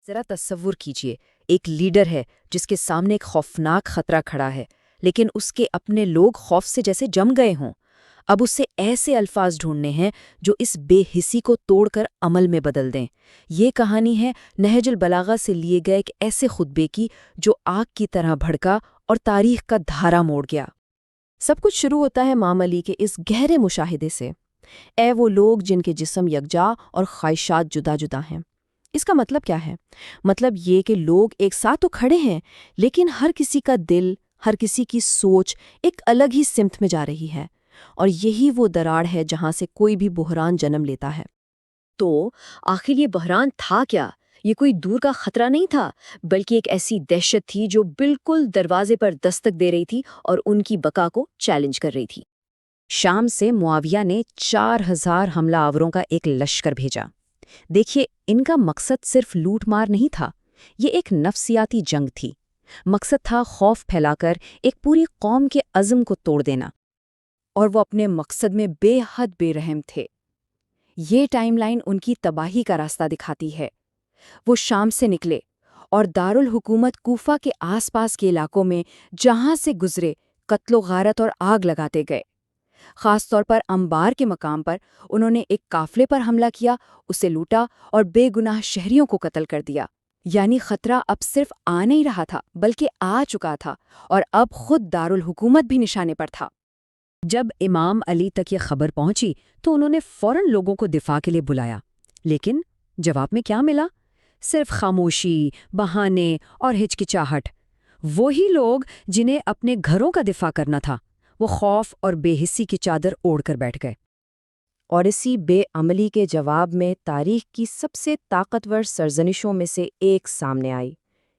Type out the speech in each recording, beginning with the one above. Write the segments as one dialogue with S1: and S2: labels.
S1: ذرا تصور کیجئے، ایک لیڈر ہے جس کے سامنے ایک خوفناک خطرہ کھڑا ہے، لیکن اس کے اپنے لوگ خوف سے جیسے جم گئے ہوں۔ اب اسے ایسے الفاظ ڈھونڈنے ہیں جو اس بے حسی کو توڑ کر عمل میں بدل دیں۔ یہ کہانی ہے نہج البلاغہ سے لیے گئے ایک ایسے خطبے کی جو آگ کی طرح بھڑکا اور تاریخ کا دھارا موڑ گیا۔
S2: سب کچھ شروع ہوتا ہے امام علی کے اس گہرے مشاہدے سے۔ اے وہ لوگ جن کے جسم یکجا اور خواہشات جدا جدا ہیں۔ اس کا مطلب کیا ہے؟ مطلب یہ کہ لوگ ایک ساتھ تو کھڑے ہیں، لیکن ہر کسی کا دل، ہر کسی کی سوچ ایک الگ ہی سمت میں جا رہی ہے، اور یہی وہ دراڑ ہے جہاں سے کوئی بھی بحران جنم لیتا ہے۔
S1: تو آخر یہ بحران تھا کیا؟ یہ کوئی دور کا خطرہ نہیں تھا، بلکہ ایک ایسی دہشت تھی جو بالکل دروازے پر دستک دے رہی تھی اور ان کی بقا کو چیلنج کر رہی تھی۔ شام سے معاویہ نے 4000 حملہ آوروں کا ایک لشکر بھیجا۔ دیکھیے، ان کا مقصد صرف لوٹ مار نہیں تھا، یہ ایک نفسیاتی جنگ تھی۔ مقصد تھا خوف پھیلا کر ایک پوری قوم کے عزم کو توڑ دینا، اور وہ اپنے مقصد میں بے حد بے رحم تھے۔ یہ ٹائم لائن ان کی تباہی کا راستہ دکھاتی ہے۔ وہ شام سے نکلے اور دارالحکومت کوفہ کے آس پاس کے علاقوں میں جہاں سے گزرے قتل و غارت اور آگ لگاتے گئے۔ خاص طور پر انبار کے مقام پر انہوں نے ایک قافلے پر حملہ کیا، اسے لوٹا اور بے گناہ شہریوں کو قتل کر دیا۔ یعنی خطرہ اب صرف آ نہیں رہا تھا بلکہ آ چکا تھا، اور اب خود دارالحکومت بھی نشانے پر تھا۔ جب امام علی تک یہ خبر پہنچی تو انہوں نے فوراً لوگوں کو دفاع کے لیے بلایا، لیکن جواب میں کیا ملا؟ صرف خاموشی، بہانے اور ہچکچاہٹ۔ وہی لوگ جنہیں اپنے گھروں کا دفاع کرنا تھا، وہ خوف اور بے حسی کی چادر اوڑھ کر بیٹھ گئے۔
S2: اور اسی بے عملی کے جواب میں تاریخ کی سب سے طاقتور سرزنشوں میں سے ایک سامنے آئی۔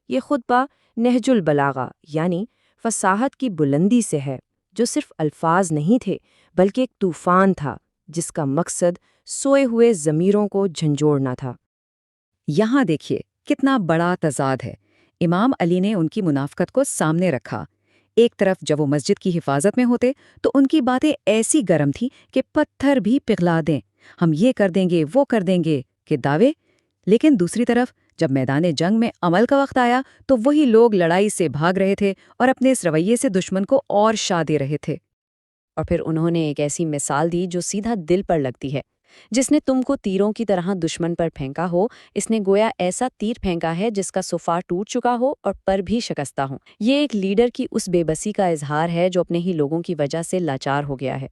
S2: یہ خطبہ نہج البلاغہ یعنی فصاحت کی بلندی سے ہے، جو صرف الفاظ نہیں تھے بلکہ ایک طوفان تھا جس کا مقصد سوئے ہوئے ضمیروں کو جھنجھوڑنا تھا۔
S1: یہاں دیکھیے کتنا بڑا تضاد ہے۔ امام علی نے ان کی منافقت کو سامنے رکھا۔ ایک طرف جب وہ مسجد کی حفاظت میں ہوتے تو ان کی باتیں ایسی گرم تھیں کہ پتھر بھی پگھلا دیں، ہم یہ کر دیں گے، وہ کر دیں گے کہ دعوے۔ لیکن دوسری طرف جب میدان جنگ میں عمل کا وقت آیا تو وہی لوگ لڑائی سے بھاگ رہے تھے اور اپنے اس رویے سے دشمن کو اور شا دے رہے تھے۔ اور پھر انہوں نے ایک ایسی مثال دی جو سیدھا دل پر لگتی ہے۔ جس نے تم کو تیروں کی طرح دشمن پر پھینکا ہو، اس نے گویا ایسا تیر پھینکا ہے جس کا صفا ٹوٹ چکا ہو اور پر بھی شکستہ ہو۔ یہ ایک لیڈر کی اس بے بسی کا اظہار ہے جو اپنے ہی لوگوں کی وجہ سے لاچار ہو گیا ہے۔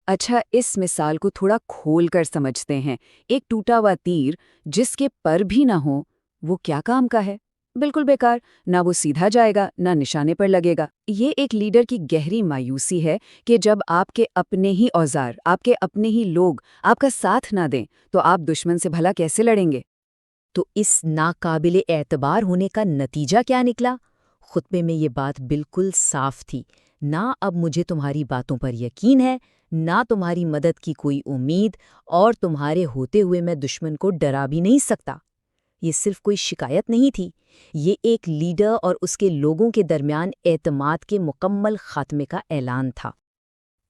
S1: اچھا، اس مثال کو تھوڑا کھول کر سمجھتے ہیں۔ ایک ٹوٹا ہوا تیر جس کے پر بھی نہ ہو، وہ کیا کام کا ہے؟ بالکل بیکار، نہ وہ سیدھا جائے گا نہ نشانے پر لگے گا۔ یہ ایک لیڈر کی گہری مایوسی ہے کہ جب آپ کے اپنے ہی اوزار، آپ کے اپنے ہی لوگ آپ کا ساتھ نہ دیں تو آپ دشمن سے بھلا کیسے لڑیں گے؟ تو اس ناقابل اعتبار ہونے کا نتیجہ کیا نکلا؟ خطبے میں یہ بات بالکل صاف تھی، نہ اب مجھے تمہاری باتوں پر یقین ہے، نہ تمہاری مدد کی کوئی امید، اور تمہارے ہوتے ہوئے میں دشمن کو ڈرا بھی نہیں سکتا۔ یہ صرف کوئی شکایت نہیں تھی، یہ ایک لیڈر اور اس کے لوگوں کے درمیان اعتماد کے مکمل خاتمے کا اعلان تھا۔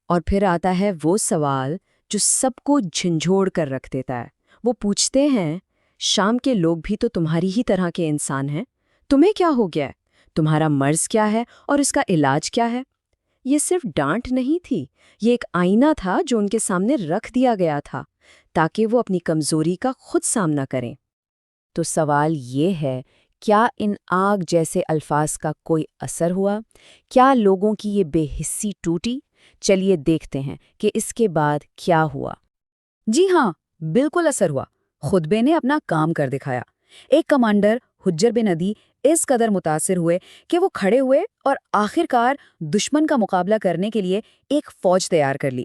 S1: اور پھر آتا ہے وہ سوال جو سب کو جھنجھوڑ کر رکھ دیتا ہے۔ وہ پوچھتے ہیں، شام کے لوگ بھی تو تمہاری ہی طرح کے انسان ہیں، تمہیں کیا ہو گیا ہے؟ تمہارا مرض کیا ہے اور اس کا علاج کیا ہے؟ یہ صرف ڈانٹ نہیں تھی، یہ ایک آئینہ تھا جو ان کے سامنے رکھ دیا گیا تھا تاکہ وہ اپنی کمزوری کا خود سامنا کریں۔ تو سوال یہ ہے، کیا ان آگ جیسے الفاظ کا کوئی اثر ہوا؟ کیا لوگوں کی یہ بے حسی ٹوٹی؟ چلیے دیکھتے ہیں کہ اس کے بعد کیا ہوا۔ جی ہاں، بالکل اثر ہوا۔ خطبے نے اپنا کام کر دکھایا۔ ایک کمانڈر حجر بن عدی اس قدر متاثر ہوئے کہ وہ کھڑے ہوئے اور آخرکار دشمن کا مقابلہ کرنے کے لیے ایک فوج تیار کر لی۔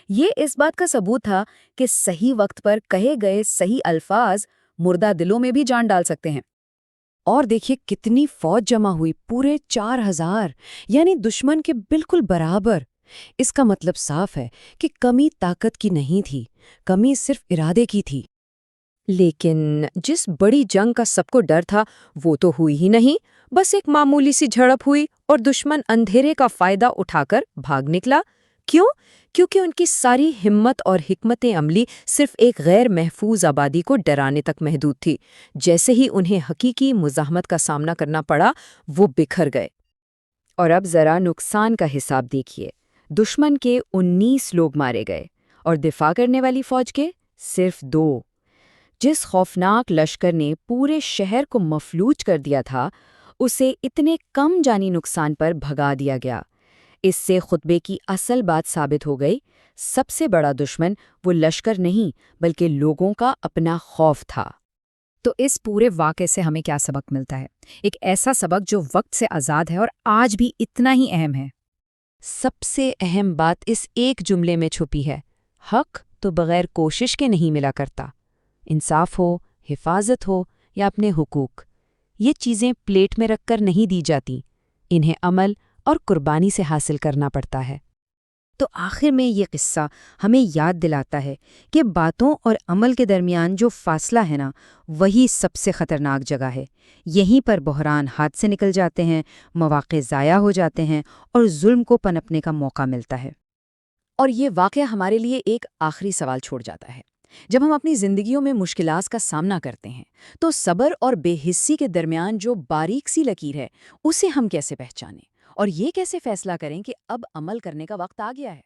S1: یہ اس بات کا ثبوت تھا کہ صحیح وقت پر کہے گئے صحیح الفاظ مردہ دلوں میں بھی جان ڈال سکتے ہیں۔ اور دیکھیے کتنی فوج جمع ہوئی، پورے 4000، یعنی دشمن کے بالکل برابر۔ اس کا مطلب صاف ہے کہ کمی طاقت کی نہیں تھی، کمی صرف ارادے کی تھی۔ لیکن جس بڑی جنگ کا سب کو ڈر تھا وہ تو ہوئی ہی نہیں، بس ایک معمولی سی جھڑپ ہوئی اور دشمن اندھیرے کا فائدہ اٹھا کر بھاگ نکلا۔
S3: کیوں؟ کیونکہ ان کی ساری ہمت اور حکمت عملی صرف ایک غیر محفوظ آبادی کو ڈرانے تک محدود تھی۔ جیسے ہی انہیں حقیقی مزاحمت کا سامنا کرنا پڑا، وہ بکھر گئے۔
S1: اور اب ذرا نقصان کا حساب دیکھیے۔ دشمن کے 19 لوگ مارے گئے اور دفاع کرنے والی فوج کے صرف 2۔ جس خوفناک لشکر نے پورے شہر کو مفلوج کر دیا تھا، اسے اتنے کم جانی نقصان پر بھگا دیا گیا۔ اس سے خطبے کی اصل بات ثابت ہو گئی، سب سے بڑا دشمن وہ لشکر نہیں بلکہ لوگوں کا اپنا خوف تھا۔
S4: تو اس پورے واقعے سے ہمیں کیا سبق ملتا ہے؟ ایک ایسا سبق جو وقت سے آزاد ہے اور آج بھی اتنا ہی اہم ہے۔
S3: سب سے اہم بات اس ایک جملے میں چھپی ہے، حق تو بغیر کوشش کے نہیں ملا کرتا۔ انصاف ہو، حفاظت ہو یا اپنے حقوق، یہ چیزیں پلیٹ میں رکھ کر نہیں دی جاتی، انہیں عمل اور قربانی سے حاصل کرنا پڑتا ہے۔
S5: تو آخر میں یہ قصہ ہمیں یاد دلاتا ہے کہ باتوں اور عمل کے درمیان جو فاصلہ ہے نا، وہی سب سے خطرناک جگہ ہے۔ یہیں پر بحران ہاتھ سے نکل جاتے ہیں، مواقع ضائع ہو جاتے ہیں اور ظلم کو پنپنے کا موقع ملتا ہے۔
S1: اور یہ واقعہ ہمارے لیے ایک آخری سوال چھوڑ جاتا ہے۔ جب ہم اپنی زندگیوں میں مشکلات کا سامنا کرتے ہیں تو صبر اور بے حسی کے درمیان جو باریک سی لکیر ہے، اسے ہم کیسے پہچانیں اور یہ کیسے فیصلہ کریں کہ اب عمل کرنے کا وقت آ گیا ہے؟